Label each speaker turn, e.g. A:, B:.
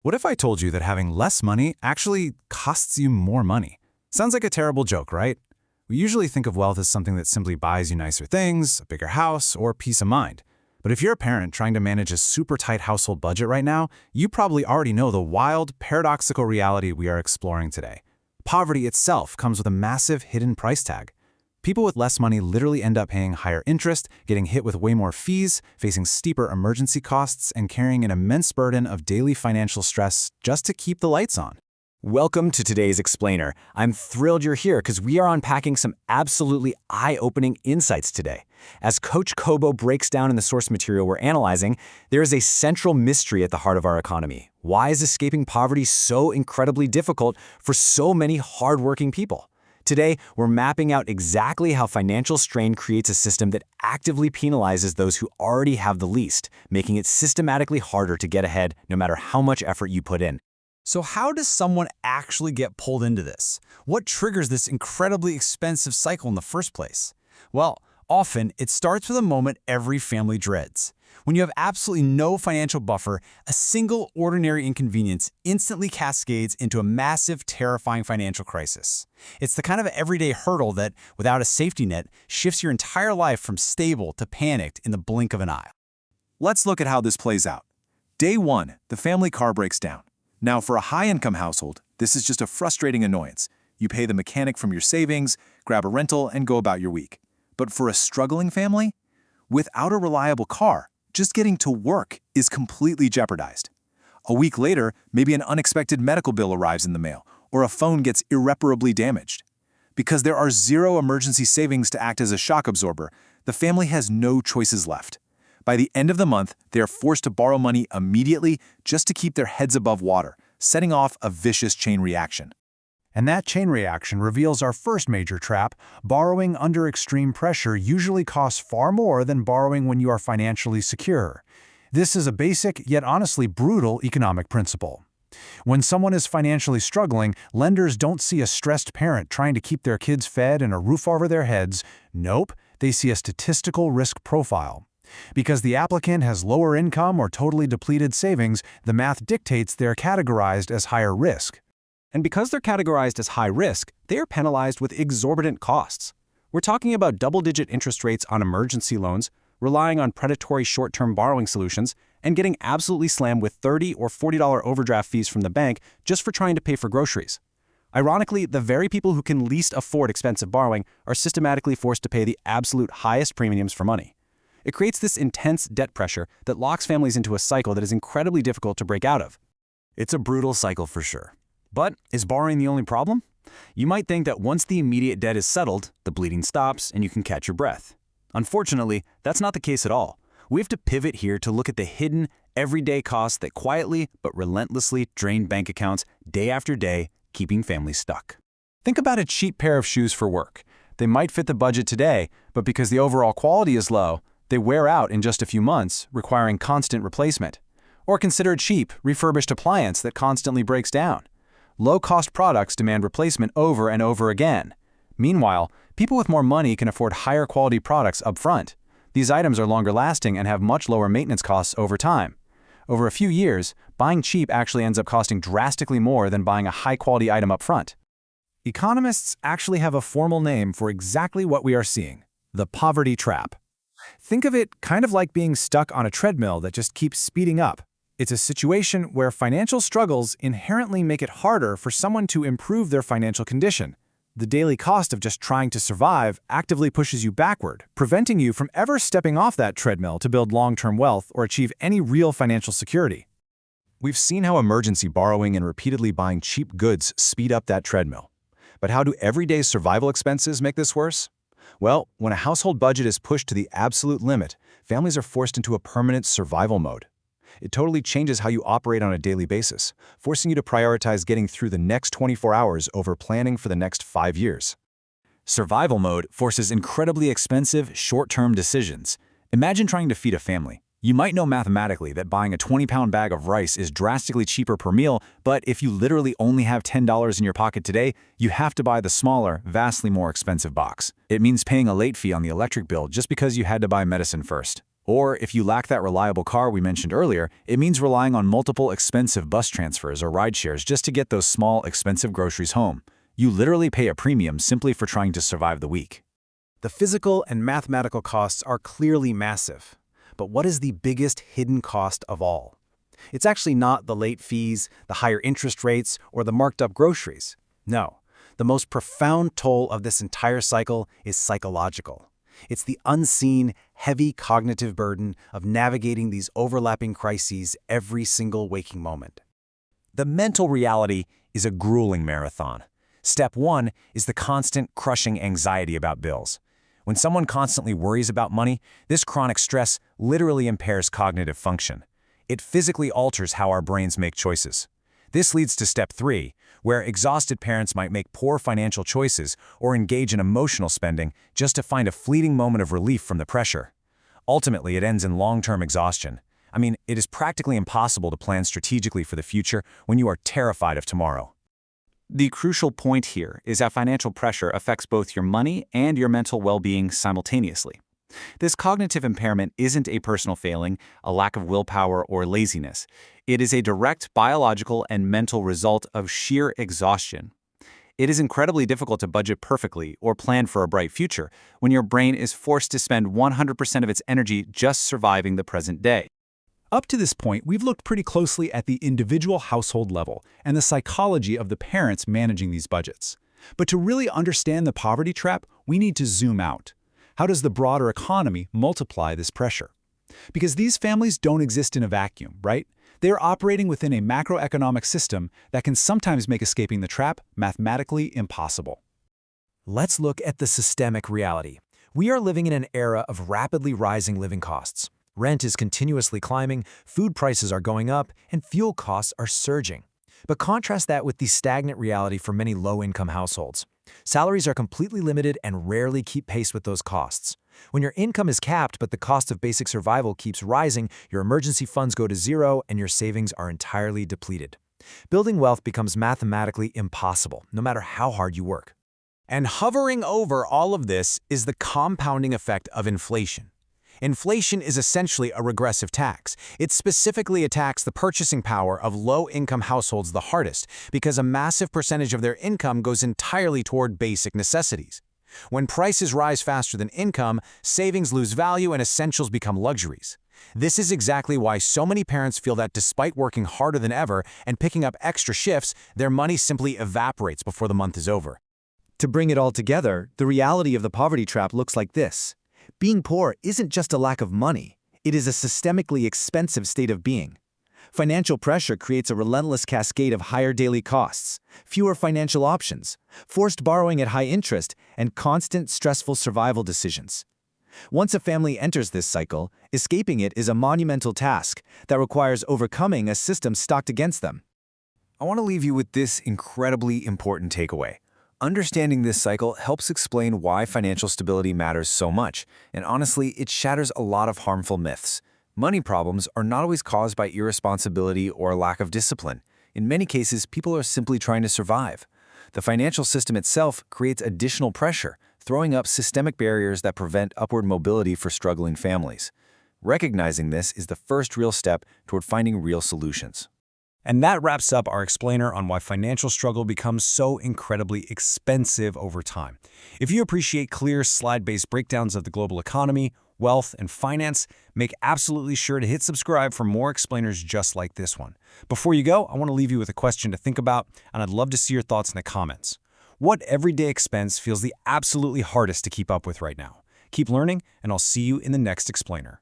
A: What if I told you that having less money actually costs you more money? Sounds like a terrible joke, right? We usually think of wealth as something that simply buys you nicer things, a bigger house, or peace of mind. But if you're a parent trying to manage a super tight household budget right now, you probably already know the wild, paradoxical reality we are exploring today. Poverty itself comes with a massive hidden price tag. People with less money literally end up paying higher interest, getting hit with way more fees, facing steeper emergency costs, and carrying an immense burden of daily financial stress just to keep the lights on.
B: Welcome to today's Explainer. I'm thrilled you're here because we are unpacking some absolutely eye-opening insights today. As Coach Kobo breaks down in the source material we're analyzing, there is a central mystery at the heart of our economy. Why is escaping poverty so incredibly difficult for so many hardworking people? Today, we're mapping out exactly how financial strain creates a system that actively penalizes those who already have the least, making it systematically harder to get ahead no matter how much effort you put in.
C: So how does someone actually get pulled into this? What triggers this incredibly expensive cycle in the first place? Well, often it starts with a moment every family dreads. When you have absolutely no financial buffer, a single ordinary inconvenience instantly cascades into a massive, terrifying financial crisis. It's the kind of everyday hurdle that, without a safety net, shifts your entire life from stable to panicked in the blink of an eye.
D: Let's look at how this plays out. Day 1, the family car breaks down. Now, for a high-income household, this is just a frustrating annoyance. You pay the mechanic from your savings, grab a rental, and go about your week. But for a struggling family, without a reliable car, just getting to work is completely jeopardized. A week later, maybe an unexpected medical bill arrives in the mail, or a phone gets irreparably damaged. Because there are zero emergency savings to act as a shock absorber, the family has no choices left. By the end of the month, they are forced to borrow money immediately just to keep their heads above water, setting off a vicious chain reaction.
A: And that chain reaction reveals our first major trap. Borrowing under extreme pressure usually costs far more than borrowing when you are financially secure. This is a basic, yet honestly brutal economic principle. When someone is financially struggling, lenders don't see a stressed parent trying to keep their kids fed and a roof over their heads. Nope, they see a statistical risk profile. Because the applicant has lower income or totally depleted savings, the math dictates they're categorized as higher risk.
B: And because they're categorized as high risk, they are penalized with exorbitant costs. We're talking about double-digit interest rates on emergency loans, relying on predatory short-term borrowing solutions, and getting absolutely slammed with $30 or $40 overdraft fees from the bank just for trying to pay for groceries. Ironically, the very people who can least afford expensive borrowing are systematically forced to pay the absolute highest premiums for money. It creates this intense debt pressure that locks families into a cycle that is incredibly difficult to break out of.
C: It's a brutal cycle for sure. But is borrowing the only problem? You might think that once the immediate debt is settled, the bleeding stops and you can catch your breath. Unfortunately, that's not the case at all. We have to pivot here to look at the hidden, everyday costs that quietly but relentlessly drain bank accounts day after day, keeping families stuck.
A: Think about a cheap pair of shoes for work. They might fit the budget today, but because the overall quality is low, they wear out in just a few months, requiring constant replacement. Or consider a cheap, refurbished appliance that constantly breaks down. Low-cost products demand replacement over and over again. Meanwhile, people with more money can afford higher quality products up front. These items are longer lasting and have much lower maintenance costs over time. Over a few years, buying cheap actually ends up costing drastically more than buying a high-quality item up front. Economists actually have a formal name for exactly what we are seeing: the poverty trap. Think of it kind of like being stuck on a treadmill that just keeps speeding up. It's a situation where financial struggles inherently make it harder for someone to improve their financial condition. The daily cost of just trying to survive actively pushes you backward, preventing you from ever stepping off that treadmill to build long-term wealth or achieve any real financial security.
D: We've seen how emergency borrowing and repeatedly buying cheap goods speed up that treadmill. But how do everyday survival expenses make this worse? Well, when a household budget is pushed to the absolute limit, families are forced into a permanent survival mode. It totally changes how you operate on a daily basis, forcing you to prioritize getting through the next 24 hours over planning for the next 5 years.
C: Survival mode forces incredibly expensive, short-term decisions. Imagine trying to feed a family. You might know mathematically that buying a 20-pound bag of rice is drastically cheaper per meal, but if you literally only have $10 in your pocket today, you have to buy the smaller, vastly more expensive box. It means paying a late fee on the electric bill just because you had to buy medicine first.
B: Or if you lack that reliable car we mentioned earlier, it means relying on multiple expensive bus transfers or ride shares just to get those small, expensive groceries home. You literally pay a premium simply for trying to survive the week.
C: The physical and mathematical costs are clearly massive. But what is the biggest hidden cost of all? It's actually not the late fees, the higher interest rates, or the marked up groceries. No, the most profound toll of this entire cycle is psychological. It's the unseen, heavy cognitive burden of navigating these overlapping crises every single waking moment.
B: The mental reality is a grueling marathon. Step 1 is the constant, crushing anxiety about bills. When someone constantly worries about money, this chronic stress literally impairs cognitive function. It physically alters how our brains make choices. This leads to step 3, where exhausted parents might make poor financial choices or engage in emotional spending just to find a fleeting moment of relief from the pressure. Ultimately, it ends in long-term exhaustion. I mean, it is practically impossible to plan strategically for the future when you are terrified of tomorrow. The crucial point here is that financial pressure affects both your money and your mental well-being simultaneously. This cognitive impairment isn't a personal failing, a lack of willpower, or laziness. It is a direct biological and mental result of sheer exhaustion. It is incredibly difficult to budget perfectly or plan for a bright future when your brain is forced to spend 100% of its energy just surviving the present day.
A: Up to this point, we've looked pretty closely at the individual household level and the psychology of the parents managing these budgets. But to really understand the poverty trap, we need to zoom out. How does the broader economy multiply this pressure? Because these families don't exist in a vacuum, right? They are operating within a macroeconomic system that can sometimes make escaping the trap mathematically impossible.
C: Let's look at the systemic reality. We are living in an era of rapidly rising living costs. Rent is continuously climbing, food prices are going up, and fuel costs are surging. But contrast that with the stagnant reality for many low-income households. Salaries are completely limited and rarely keep pace with those costs. When your income is capped but the cost of basic survival keeps rising, your emergency funds go to zero and your savings are entirely depleted. Building wealth becomes mathematically impossible, no matter how hard you work. And hovering over all of this is the compounding effect of inflation. Inflation is essentially a regressive tax. It specifically attacks the purchasing power of low-income households the hardest because a massive percentage of their income goes entirely toward basic necessities. When prices rise faster than income, savings lose value and essentials become luxuries. This is exactly why so many parents feel that despite working harder than ever and picking up extra shifts, their money simply evaporates before the month is over.
E: To bring it all together, the reality of the poverty trap looks like this. Being poor isn't just a lack of money. It is a systemically expensive state of being. Financial pressure creates a relentless cascade of higher daily costs, fewer financial options, forced borrowing at high interest, and constant stressful survival decisions. Once a family enters this cycle, escaping it is a monumental task that requires overcoming a system stocked against them.
B: I want to leave you with this incredibly important takeaway. Understanding this cycle helps explain why financial stability matters so much, and honestly, it shatters a lot of harmful myths. Money problems are not always caused by irresponsibility or a lack of discipline. In many cases, people are simply trying to survive. The financial system itself creates additional pressure, throwing up systemic barriers that prevent upward mobility for struggling families. Recognizing this is the first real step toward finding real solutions.
C: And that wraps up our explainer on why financial struggle becomes so incredibly expensive over time. If you appreciate clear, slide-based breakdowns of the global economy, wealth, and finance, make absolutely sure to hit subscribe for more explainers just like this one. Before you go, I want to leave you with a question to think about, and I'd love to see your thoughts in the comments. What everyday expense feels the absolutely hardest to keep up with right now? Keep learning, and I'll see you in the next explainer.